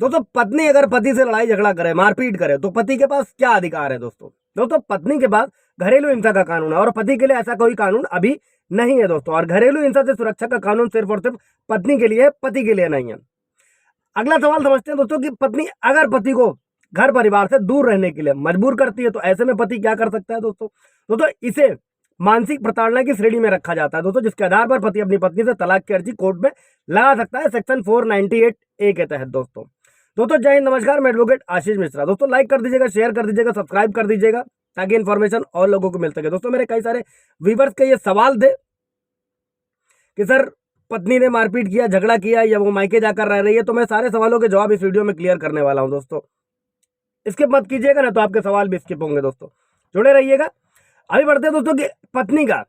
दोस्तों पत्नी अगर पति से लड़ाई झगड़ा करे, मारपीट करे, तो पति के पास क्या अधिकार है दोस्तों? दोस्तों पत्नी के पास घरेलू हिंसा का कानून है और पति के लिए ऐसा कोई कानून अभी नहीं है दोस्तों। और घरेलू हिंसा से सुरक्षा का कानून सिर्फ और सिर्फ पत्नी के लिए है, पति के लिए नहीं है। अगला सवाल समझते हैं दोस्तों कि पत्नी अगर पति को घर परिवार से दूर रहने के लिए मजबूर करती है तो ऐसे में पति क्या कर सकता है दोस्तों? दोस्तों इसे मानसिक प्रताड़ना की श्रेणी में रखा जाता है दोस्तों, जिसके आधार पर पति अपनी पत्नी से तलाक की अर्जी कोर्ट में लगा सकता है सेक्शन 498A के तहत दोस्तों। जय हिंद, नमस्कार, मैं एडवोकेट आशीष मिश्रा। दोस्तों लाइक कर दीजिएगा, शेयर कर दीजिएगा, सब्सक्राइब कर दीजिएगा ताकि इन्फॉर्मेशन और लोगों को मिल सके। दोस्तों मेरे कई सारे व्यूअर्स के ये सवाल थे कि सर पत्नी ने मारपीट किया, झगड़ा किया या वो मायके जाकर रह रही है, तो मैं सारे सवालों के जवाब इस वीडियो में क्लियर करने वाला हूं दोस्तों। स्किप मत कीजिएगा ना तो आपके सवाल भी स्किप होंगे दोस्तों, जुड़े रहिएगा। अभी बढ़ते हैं दोस्तों कि पत्नी का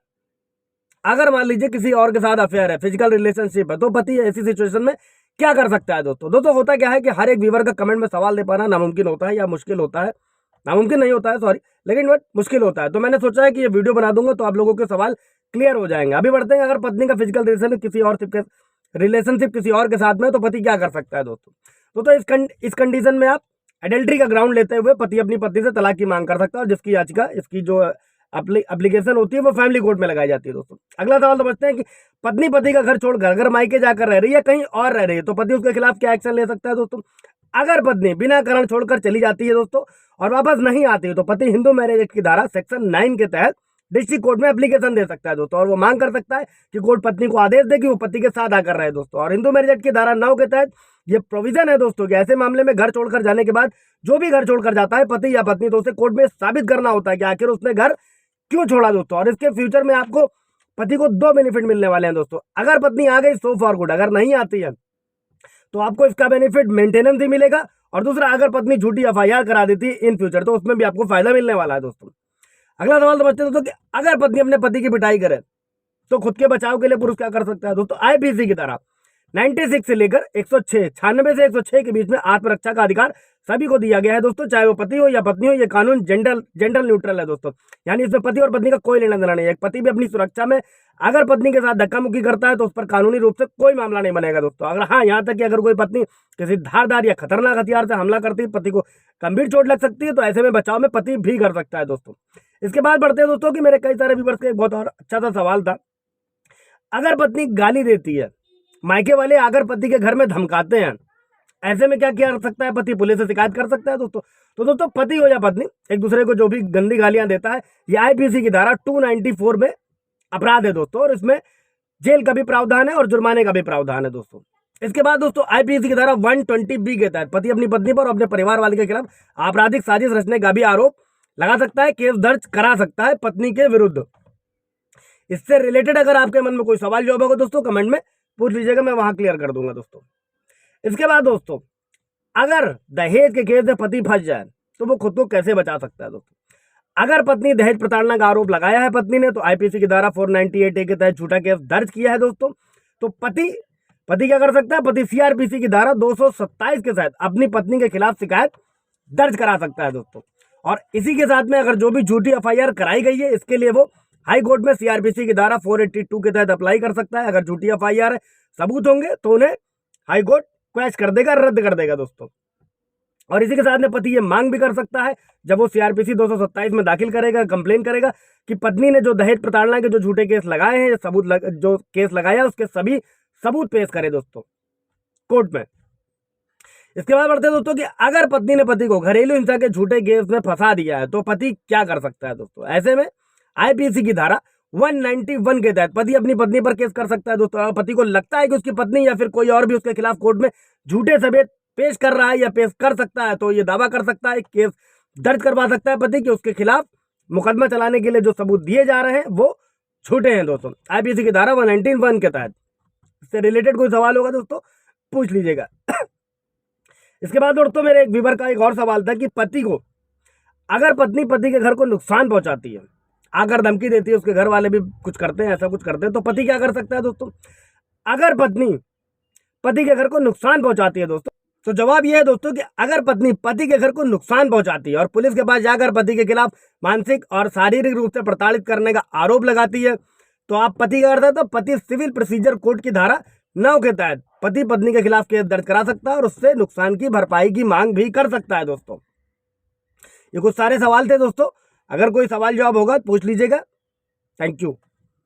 अगर मान लीजिए किसी और के साथ अफेयर है, फिजिकल रिलेशनशिप है, तो पति ऐसी सिचुएशन में क्या कर सकता है दोस्तों? होता क्या है कि हर एक व्यूअर का कमेंट में सवाल दे पाना नामुमकिन होता है या मुश्किल होता है, नामुमकिन नहीं होता है सॉरी, लेकिन बट मुश्किल होता है। तो मैंने सोचा है कि ये वीडियो बना दूंगा तो आप लोगों के सवाल क्लियर हो जाएंगे। अभी बढ़ते हैं, अगर पत्नी का फिजिकल रिलेशनशिप किसी और के साथ में तो पति क्या कर सकता है दोस्तों? इस कंडीशन में आप एडल्ट्री का ग्राउंड लेते हुए पति अपनी पत्नी से तलाक की मांग कर सकता है और जिसकी याचिका, इसकी जो एप्लीकेशन होती है वो फैमिली कोर्ट में लगाई जाती है दोस्तों। अगला सवाल समझते हैं कि पत्नी पति का घर छोड़कर अगर मायके जाकर रह रही है, कहीं और रह रही है, तो पति उसके खिलाफ क्या एक्शन ले सकता है दोस्तों? अगर पत्नी बिना कारण छोड़कर चली जाती है दोस्तों और वापस नहीं आती है तो पति हिंदू मैरिज एक्ट की धारा सेक्शन 9 के तहत डिस्ट्रिक्ट कोर्ट में एप्लीकेशन दे सकता है दोस्तों और वो मांग कर सकता है कि कोर्ट पत्नी को आदेश दे कि वो पति के साथ आकर रहे दोस्तों। और हिंदू मैरिज एक्ट की धारा 9 के तहत ये प्रोविजन है दोस्तों कि ऐसे मामले में घर छोड़कर जाने के बाद जो भी घर छोड़कर जाता है पति या पत्नी, तो उसे कोर्ट में साबित करना होता है कि आखिर उसने घर क्यों छोड़ा दोस्तों। और इसके फ्यूचर में आपको पति को 2 बेनिफिट मिलने वाले हैं दोस्तों। अगर पत्नी आ गई सो फॉर गुड, अगर नहीं आती है तो आपको इसका बेनिफिट मेंटेनेंस ही मिलेगा। और दूसरा, अगर पत्नी झूठी एफआईआर करा देती है इन फ्यूचर तो उसमें भी आपको फायदा मिलने वाला है दोस्तों। अगला सवाल समझते हैं दोस्तों कि अगर पत्नी अपने पति की पिटाई करे तो खुद के बचाव के लिए पुरुष क्या कर सकता है दोस्तों? आईपीसी की धारा 96 से लेकर 106, 96 से 106 के बीच में आत्मरक्षा का अधिकार सभी को दिया गया है दोस्तों, चाहे वो पति हो या पत्नी हो। ये कानून जेंडर न्यूट्रल है दोस्तों, यानी इसमें पति और पत्नी का कोई लेना देना नहीं है। पति भी अपनी सुरक्षा में अगर पत्नी के साथ धक्का मुक्की करता है तो उस पर कानूनी रूप से कोई मामला नहीं बनेगा दोस्तों। अगर हाँ, यहाँ तक कि अगर कोई पत्नी किसी धारदार या खतरनाक हथियार से हमला करती है, पति को गंभीर चोट लग सकती है, तो ऐसे में बचाव में पति भी कर सकता है दोस्तों। इसके बाद बढ़ते हैं दोस्तों कि मेरे कई सारे व्यूअर्स का एक बहुत और अच्छा सा सवाल था, अगर पत्नी गाली देती है, मायके वाले आकर पति के घर में धमकाते हैं, ऐसे में क्या किया कर सकता है पति? पुलिस से शिकायत कर सकता है दोस्तों। तो दोस्तों पति हो या पत्नी एक दूसरे को जो भी गंदी गालियां देता है, ये आईपीसी की धारा 294 में अपराध है दोस्तों और इसमें जेल का भी प्रावधान है और जुर्माने का भी प्रावधान है दोस्तों। इसके बाद दोस्तों आईपीसी की धारा 120B के तहत पति अपनी पत्नी पर और अपने परिवार वाले के खिलाफ आपराधिक साजिश रचने का भी आरोप लगा सकता है, केस दर्ज करा सकता है पत्नी के विरुद्ध। इससे रिलेटेड अगर आपके मन में कोई सवाल जवाब होगा दोस्तों कमेंट में पूछ लीजिएगा, मैं वहां क्लियर कर दूंगा दोस्तों। इसके बाद दोस्तों अगर दहेज के केस में पति फंस जाए तो वो खुद को कैसे बचा सकता है दोस्तों? अगर पत्नी दहेज प्रताड़ना का आरोप लगाया है पत्नी ने तो आईपीसी की धारा 498A के तहत झूठा केस दर्ज किया है दोस्तों, तो पति क्या कर सकता है? पति सीआरपीसी की धारा 227 के तहत अपनी पत्नी के खिलाफ शिकायत दर्ज करा सकता है दोस्तों। और इसी के साथ में अगर जो भी झूठी एफआईआर कराई गई है इसके लिए वो हाई कोर्ट में सीआरपीसी की धारा 482 के तहत अप्लाई कर सकता है। अगर झूठी एफआईआर है, सबूत होंगे तो उन्हें हाई कोर्ट क्वैश कर देगा, रद्द कर देगा दोस्तों। और इसी के साथ में पति ये मांग भी कर सकता है जब वो सीआरपीसी 227 में दाखिल करेगा, कंप्लेन करेगा कि पत्नी ने जो दहेज प्रताड़ना के जो झूठे केस लगाए हैं, जो केस लगाया उसके सभी सबूत पेश करे दोस्तों कोर्ट में। इसके बाद बढ़ते हैं दोस्तों कि अगर पत्नी ने पति को घरेलू हिंसा के झूठे केस में फंसा दिया है तो पति क्या कर सकता है दोस्तों? ऐसे में आईपीसी की धारा 191 के तहत पति अपनी पत्नी पर केस कर सकता है दोस्तों। और पति को लगता है कि उसकी पत्नी या फिर कोई और भी उसके खिलाफ कोर्ट में झूठे सबूत पेश कर रहा है या पेश कर सकता है, तो ये दावा कर सकता है, केस दर्ज करवा सकता है पति कि उसके खिलाफ मुकदमा चलाने के लिए जो सबूत दिए जा रहे हैं वो झूठे हैं दोस्तों, आईपीसी की धारा 191 के तहत। इससे रिलेटेड कोई सवाल होगा दोस्तों पूछ लीजिएगा। इसके बाद दोस्तों मेरे एक व्यूअर का एक और सवाल था कि पति को अगर पत्नी पति के घर को नुकसान पहुंचाती है, आकर धमकी देती है, उसके घर वाले भी कुछ करते हैं, ऐसा कुछ करते हैं, तो पति क्या कर सकता है दोस्तों? अगर पत्नी पति के घर को नुकसान पहुंचाती है दोस्तों, तो जवाब यह है दोस्तों कि अगर पत्नी पति के घर को नुकसान पहुंचाती है और पुलिस के पास जाकर पति के खिलाफ मानसिक और शारीरिक रूप से प्रताड़ित करने का आरोप लगाती है तो आप पति क्या करता है? तो पति सिविल प्रोसीजर कोड की धारा 9 के तहत पति पत्नी के खिलाफ केस दर्ज करा सकता है और उससे नुकसान की भरपाई की मांग भी कर सकता है दोस्तों। ये कुछ सारे सवाल थे दोस्तों, अगर कोई सवाल जवाब होगा पूछ लीजिएगा। Thank you.